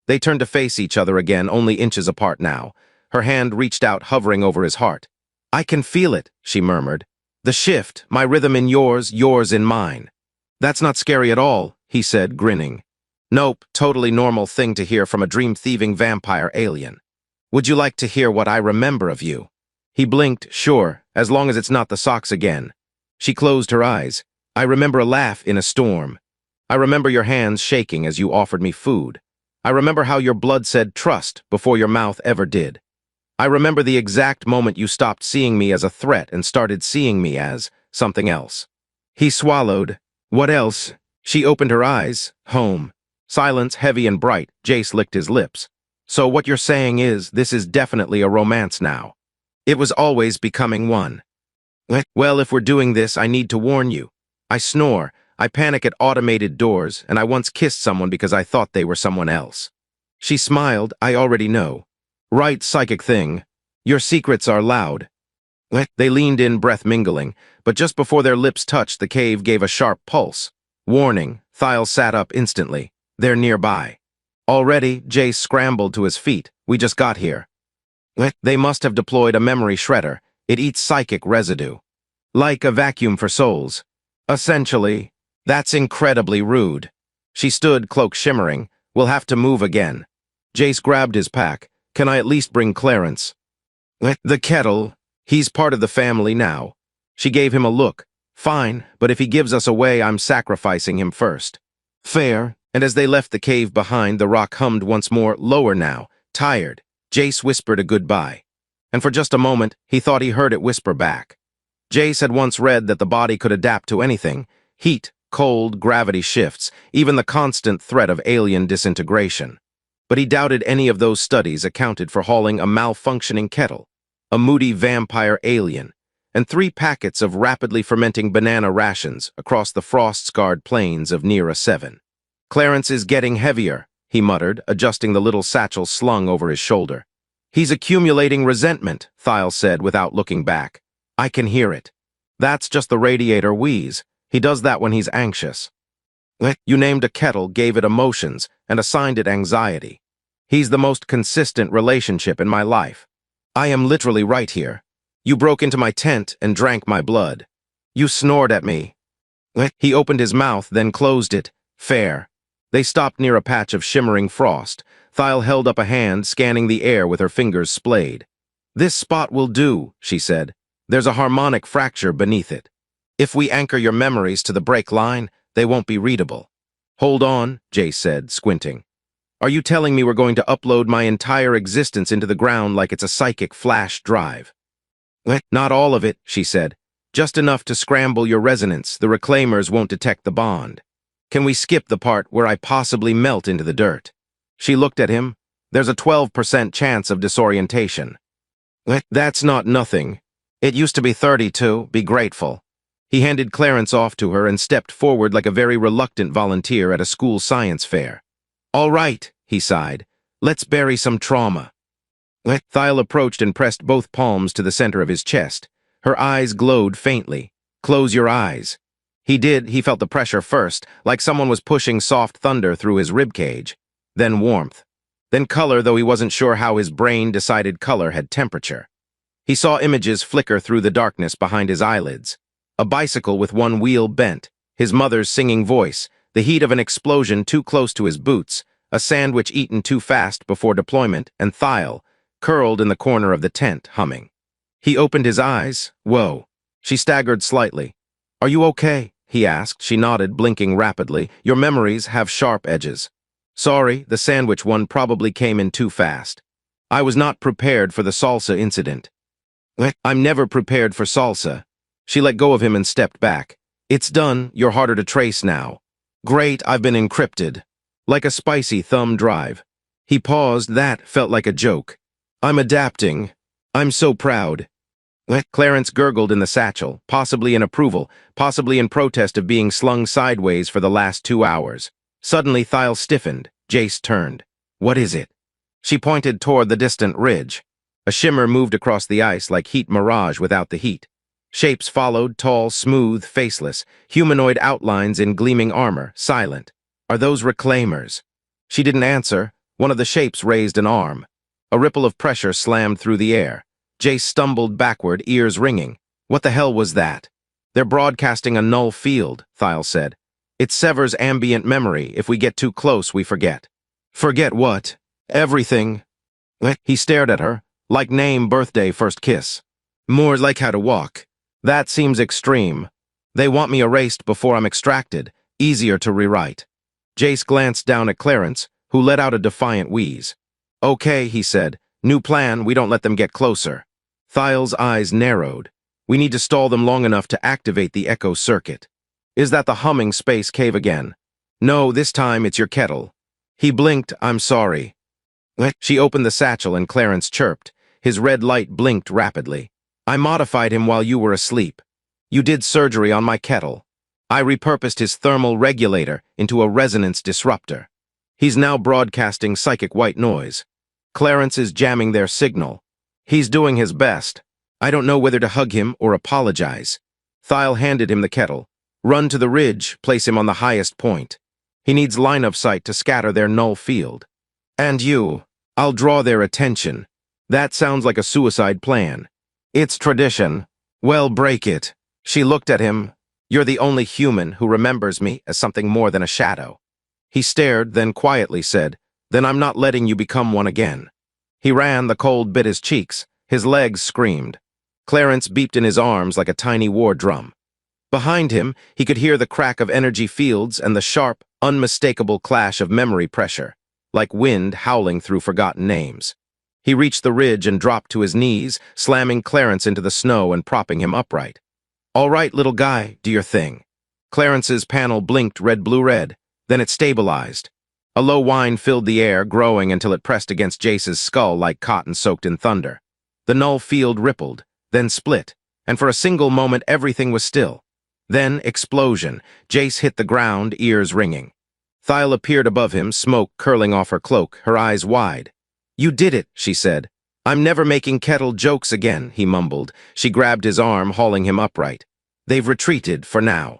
They turned to face each other again, only inches apart now. Her hand reached out, hovering over his heart. I can feel it, she murmured. The shift, my rhythm in yours, yours in mine. That's not scary at all, he said, grinning. Nope, totally normal thing to hear from a dream-thieving vampire alien. Would you like to hear what I remember of you? He blinked, sure, as long as it's not the socks again. She closed her eyes. I remember a laugh in a storm. I remember your hands shaking as you offered me food. I remember how your blood said trust before your mouth ever did. I remember the exact moment you stopped seeing me as a threat and started seeing me as something else. He swallowed. What else? She opened her eyes. Home. Silence, heavy and bright. Jace licked his lips. So what you're saying is, this is definitely a romance now. It was always becoming one. Well, if we're doing this, I need to warn you. I snore. I panic at automated doors, and I once kissed someone because I thought they were someone else. She smiled. I already know. Right, psychic thing. Your secrets are loud. They leaned in, breath mingling, but just before their lips touched, the cave gave a sharp pulse. Warning, Thiles sat up instantly. They're nearby. Already, Jace scrambled to his feet. We just got here. They must have deployed a memory shredder. It eats psychic residue. Like a vacuum for souls. Essentially, that's incredibly rude. She stood, cloak shimmering. We'll have to move again. Jace grabbed his pack. Can I at least bring Clarence? The kettle. He's part of the family now. She gave him a look. Fine, but if he gives us away, I'm sacrificing him first. Fair, and as they left the cave behind, the rock hummed once more, lower now, tired. Jace whispered a goodbye. And for just a moment, he thought he heard it whisper back. Jace had once read that the body could adapt to anything. Heat, cold, gravity shifts, even the constant threat of alien disintegration. But he doubted any of those studies accounted for hauling a malfunctioning kettle, a moody vampire alien, and 3 packets of rapidly fermenting banana rations across the frost-scarred plains of Nera 7. Clarence is getting heavier, he muttered, adjusting the little satchel slung over his shoulder. He's accumulating resentment, Thiles said without looking back. I can hear it. That's just the radiator wheeze. He does that when he's anxious. You named a kettle, gave it emotions, and assigned it anxiety. He's the most consistent relationship in my life. I am literally right here. You broke into my tent and drank my blood. You snored at me. He opened his mouth, then closed it. Fair. They stopped near a patch of shimmering frost. Thyle held up a hand, scanning the air with her fingers splayed. This spot will do, she said. There's a harmonic fracture beneath it. If we anchor your memories to the break line, they won't be readable. Hold on, Jace said, squinting. Are you telling me we're going to upload my entire existence into the ground like it's a psychic flash drive? Not all of it, she said. Just enough to scramble your resonance. The reclaimers won't detect the bond. Can we skip the part where I possibly melt into the dirt? She looked at him. There's a 12% chance of disorientation. That's not nothing. It used to be 32. Be grateful. He handed Clarence off to her and stepped forward like a very reluctant volunteer at a school science fair. All right, he sighed. Let's bury some trauma. Thyle approached and pressed both palms to the center of his chest. Her eyes glowed faintly. Close your eyes. He did. He felt the pressure first, like someone was pushing soft thunder through his ribcage. Then warmth. Then color, though he wasn't sure how his brain decided color had temperature. He saw images flicker through the darkness behind his eyelids. A bicycle with one wheel bent, his mother's singing voice, the heat of an explosion too close to his boots, a sandwich eaten too fast before deployment, and Thyle, curled in the corner of the tent, humming. He opened his eyes. Whoa. She staggered slightly. Are you okay? He asked. She nodded, blinking rapidly. Your memories have sharp edges. Sorry, the sandwich one probably came in too fast. I was not prepared for the salsa incident. I'm never prepared for salsa. She let go of him and stepped back. It's done. You're harder to trace now. Great, I've been encrypted. Like a spicy thumb drive. He paused. That felt like a joke. I'm adapting. I'm so proud. Clarence gurgled in the satchel, possibly in approval, possibly in protest of being slung sideways for the last 2 hours. Suddenly, Thyle stiffened. Jace turned. What is it? She pointed toward the distant ridge. A shimmer moved across the ice like heat mirage without the heat. Shapes followed, tall, smooth, faceless, humanoid outlines in gleaming armor, silent. Are those reclaimers? She didn't answer. One of the shapes raised an arm. A ripple of pressure slammed through the air. Jace stumbled backward, ears ringing. What the hell was that? They're broadcasting a null field, Thyle said. It severs ambient memory. If we get too close, we forget. Forget what? Everything. He stared at her. Like name, birthday, first kiss. More like how to walk. That seems extreme. They want me erased before I'm extracted. Easier to rewrite. Jace glanced down at Clarence, who let out a defiant wheeze. Okay, he said. New plan, we don't let them get closer. Thyle's eyes narrowed. We need to stall them long enough to activate the echo circuit. Is that the humming space cave again? No, this time it's your kettle. He blinked. I'm sorry. She opened the satchel and Clarence chirped. His red light blinked rapidly. I modified him while you were asleep. You did surgery on my kettle. I repurposed his thermal regulator into a resonance disruptor. He's now broadcasting psychic white noise. Clarence is jamming their signal. He's doing his best. I don't know whether to hug him or apologize. Thyle handed him the kettle. Run to the ridge, place him on the highest point. He needs line of sight to scatter their null field. And you, I'll draw their attention. That sounds like a suicide plan. It's tradition. Well, break it. She looked at him. You're the only human who remembers me as something more than a shadow. He stared, then quietly said, Then I'm not letting you become one again. He ran, the cold bit his cheeks. His legs screamed. Clarence beeped in his arms like a tiny war drum. Behind him, he could hear the crack of energy fields and the sharp, unmistakable clash of memory pressure, like wind howling through forgotten names. He reached the ridge and dropped to his knees, slamming Clarence into the snow and propping him upright. All right, little guy, do your thing. Clarence's panel blinked red-blue-red, then it stabilized. A low whine filled the air, growing until it pressed against Jace's skull like cotton soaked in thunder. The null field rippled, then split, and for a single moment everything was still. Then, explosion. Jace hit the ground, ears ringing. Thyle appeared above him, smoke curling off her cloak, her eyes wide. You did it, she said. I'm never making kettle jokes again, he mumbled. She grabbed his arm, hauling him upright. They've retreated, for now.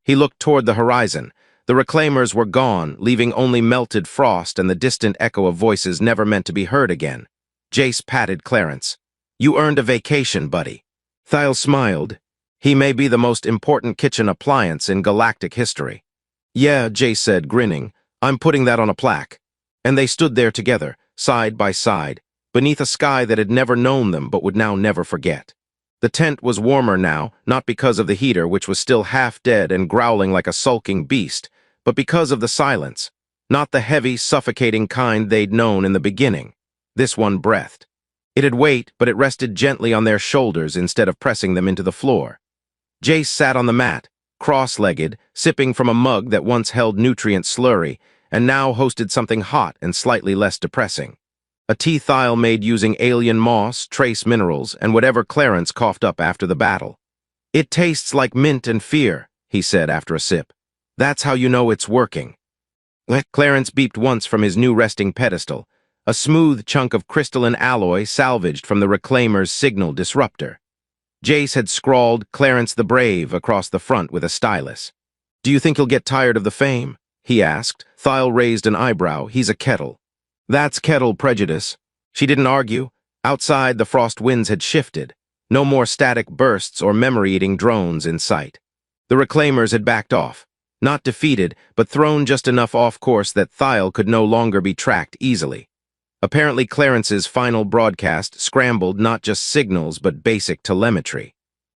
He looked toward the horizon. The reclaimers were gone, leaving only melted frost and the distant echo of voices never meant to be heard again. Jace patted Clarence. You earned a vacation, buddy. Thyle smiled. He may be the most important kitchen appliance in galactic history. Yeah, Jace said, grinning. I'm putting that on a plaque. And they stood there together, side by side, beneath a sky that had never known them but would now never forget. The tent was warmer now, not because of the heater, which was still half dead and growling like a sulking beast, but because of the silence. Not the heavy, suffocating kind they'd known in the beginning. This one breathed. It'd wait, but it rested gently on their shoulders instead of pressing them into the floor. Jace sat on the mat, cross-legged, sipping from a mug that once held nutrient slurry, and now hosted something hot and slightly less depressing. A tea Thyle made using alien moss, trace minerals, and whatever Clarence coughed up after the battle. It tastes like mint and fear, he said after a sip. That's how you know it's working. Clarence beeped once from his new resting pedestal, a smooth chunk of crystalline alloy salvaged from the Reclaimer's signal disruptor. Jace had scrawled Clarence the Brave across the front with a stylus. Do you think he'll get tired of the fame? He asked. Thyle raised an eyebrow. He's a kettle. That's kettle prejudice. She didn't argue. Outside, the frost winds had shifted. No more static bursts or memory-eating drones in sight. The Reclaimers had backed off. Not defeated, but thrown just enough off course that Thyle could no longer be tracked easily. Apparently Clarence's final broadcast scrambled not just signals but basic telemetry.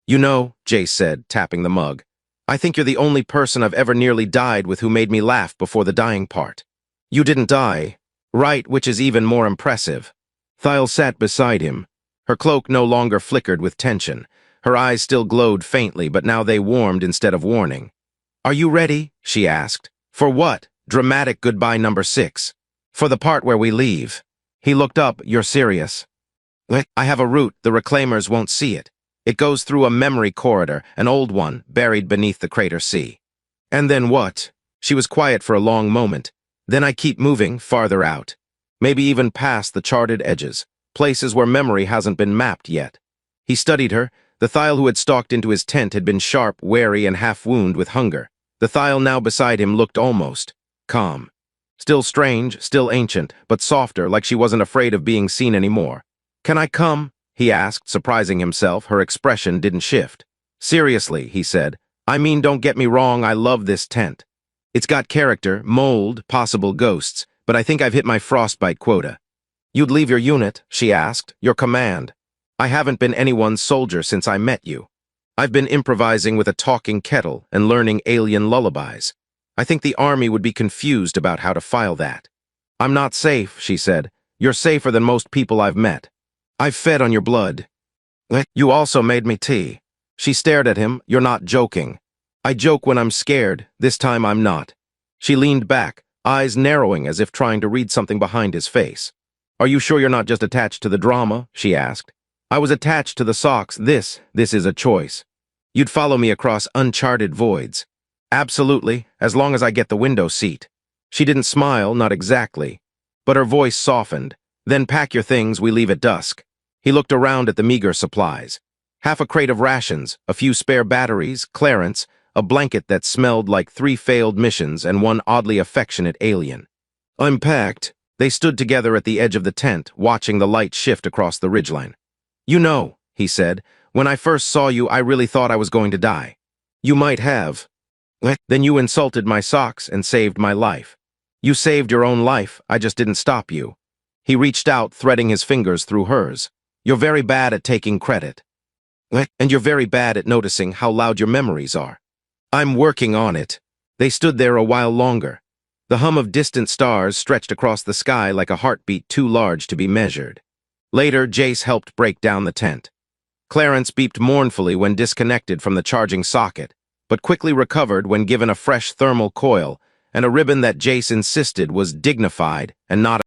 You know, Jace said, tapping the mug, I think you're the only person I've ever nearly died with who made me laugh before the dying part. You didn't die. Right, which is even more impressive. Thyle sat beside him. Her cloak no longer flickered with tension. Her eyes still glowed faintly, but now they warmed instead of warning. Are you ready? She asked. For what? Dramatic goodbye number 6. For the part where we leave. He looked up. You're serious? I have a route. The Reclaimers won't see it. It goes through a memory corridor, an old one, buried beneath the crater sea. And then what? She was quiet for a long moment. Then I keep moving farther out. Maybe even past the charted edges, places where memory hasn't been mapped yet. He studied her. The Thyle who had stalked into his tent had been sharp, wary, and half-wounded with hunger. The Thyle now beside him looked almost calm. Still strange, still ancient, but softer, like she wasn't afraid of being seen anymore. Can I come? He asked, surprising himself. Her expression didn't shift. Seriously, he said. I mean, don't get me wrong, I love this tent. It's got character, mold, possible ghosts, but I think I've hit my frostbite quota. You'd leave your unit? She asked. Your command. I haven't been anyone's soldier since I met you. I've been improvising with a talking kettle and learning alien lullabies. I think the army would be confused about how to file that. I'm not safe, she said. You're safer than most people I've met. I've fed on your blood. You also made me tea. She stared at him. You're not joking. I joke when I'm scared. This time I'm not. She leaned back, eyes narrowing as if trying to read something behind his face. Are you sure you're not just attached to the drama? She asked. I was attached to the socks. This is a choice. You'd follow me across uncharted voids. Absolutely, as long as I get the window seat. She didn't smile, not exactly. But her voice softened. Then pack your things, we leave at dusk. He looked around at the meager supplies. Half a crate of rations, a few spare batteries, Clarence, a blanket that smelled like 3 failed missions, and one oddly affectionate alien. Unpacked, they stood together at the edge of the tent, watching the light shift across the ridgeline. "You know," he said, "when I first saw you, I really thought I was going to die." "You might have. Then you insulted my socks and saved my life." "You saved your own life, I just didn't stop you." He reached out, threading his fingers through hers. "You're very bad at taking credit. And you're very bad at noticing how loud your memories are." "I'm working on it." They stood there a while longer. The hum of distant stars stretched across the sky like a heartbeat too large to be measured. Later, Jace helped break down the tent. Clarence beeped mournfully when disconnected from the charging socket, but quickly recovered when given a fresh thermal coil and a ribbon that Jace insisted was dignified and not